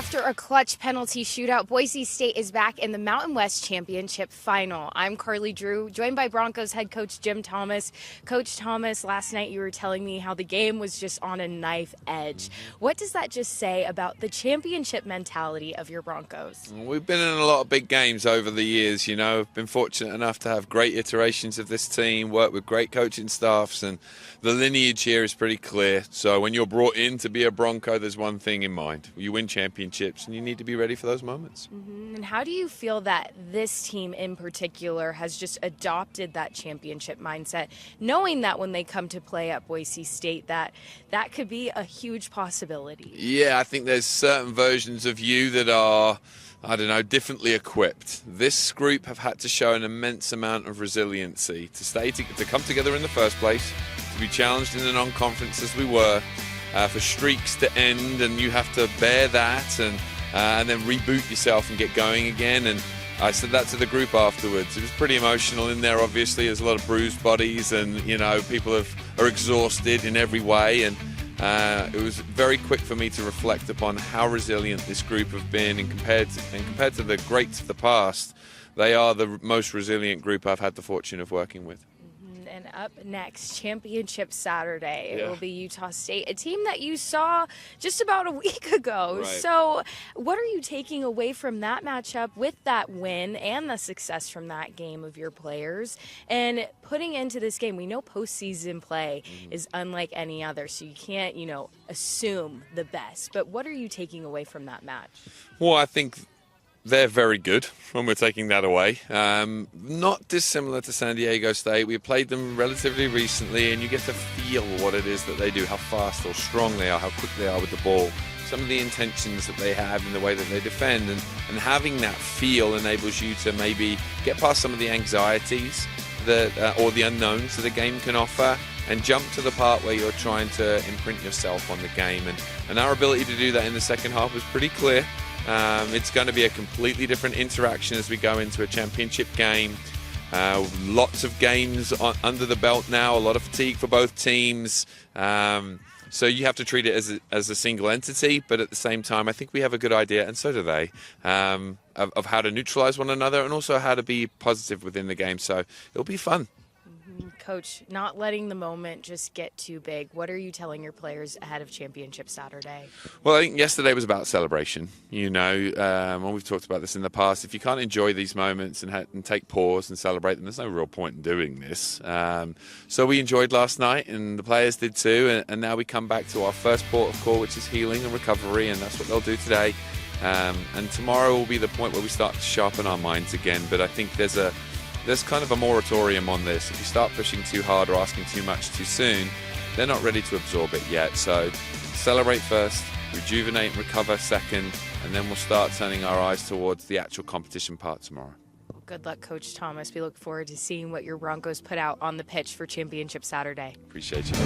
After a clutch penalty shootout, Boise State is back in the Mountain West Championship final. I'm Karlie Drew, joined by Broncos head coach Jim Thomas. Coach Thomas, last night you were telling me how the game was just on a knife edge. What does that just say about the championship mentality of your Broncos? We've been in a lot of big games over the years, you know. I've been fortunate enough to have great iterations of this team, work with great coaching staffs, and the lineage here is pretty clear. So when you're brought in to be a Bronco, there's one thing in mind. You win championships, and you need to be ready for those moments. And how do you feel that this team in particular has just adopted that championship mindset, knowing that when they come to play at Boise State, that could be a huge possibility? Yeah, I think there's certain versions of you that are, I don't know, differently equipped. This group have had to show an immense amount of resiliency to come together in the first place, to be challenged in the non-conference as we were, for streaks to end, and you have to bear that and then reboot yourself and get going again. And I said that to the group afterwards. It was pretty emotional in there, obviously. There's a lot of bruised bodies, and you know, people are exhausted in every way. And it was very quick for me to reflect upon how resilient this group have been, and compared to the greats of the past, they are the most resilient group I've had the fortune of working with. And up next, Championship Saturday. It will be Utah State, a team that you saw just about a week ago. Right. So what are you taking away from that matchup with that win and the success from that game of your players, and putting into this game? We know postseason play is unlike any other, so you can't, assume the best. But what are you taking away from that match? Well, I think they're very good when we're taking that away. Not dissimilar to San Diego State. We played them relatively recently, and you get to feel what it is that they do, how fast or strong they are, how quick they are with the ball, some of the intentions that they have in the way that they defend. And having that feel enables you to maybe get past some of the anxieties or the unknowns that a game can offer, and jump to the part where you're trying to imprint yourself on the game. And our ability to do that in the second half was pretty clear. It's going to be a completely different interaction as we go into a championship game. Lots of games under the belt now, a lot of fatigue for both teams. So you have to treat it as a single entity, but at the same time, I think we have a good idea, and so do they, of how to neutralize one another and also how to be positive within the game. So it'll be fun. Coach, not letting the moment just get too big. What are you telling your players ahead of Championship Saturday? Well, I think yesterday was about celebration. When we've talked about this in the past, if you can't enjoy these moments and take pause and celebrate them, there's no real point in doing this. So we enjoyed last night, and the players did too. And now we come back to our first port of call, which is healing and recovery, and that's what they'll do today. And tomorrow will be the point where we start to sharpen our minds again. But I think there's kind of a moratorium on this. If you start pushing too hard or asking too much too soon, they're not ready to absorb it yet. So celebrate first, rejuvenate and recover second, and then we'll start turning our eyes towards the actual competition part tomorrow. Good luck, Coach Thomas. We look forward to seeing what your Broncos put out on the pitch for Championship Saturday. Appreciate you.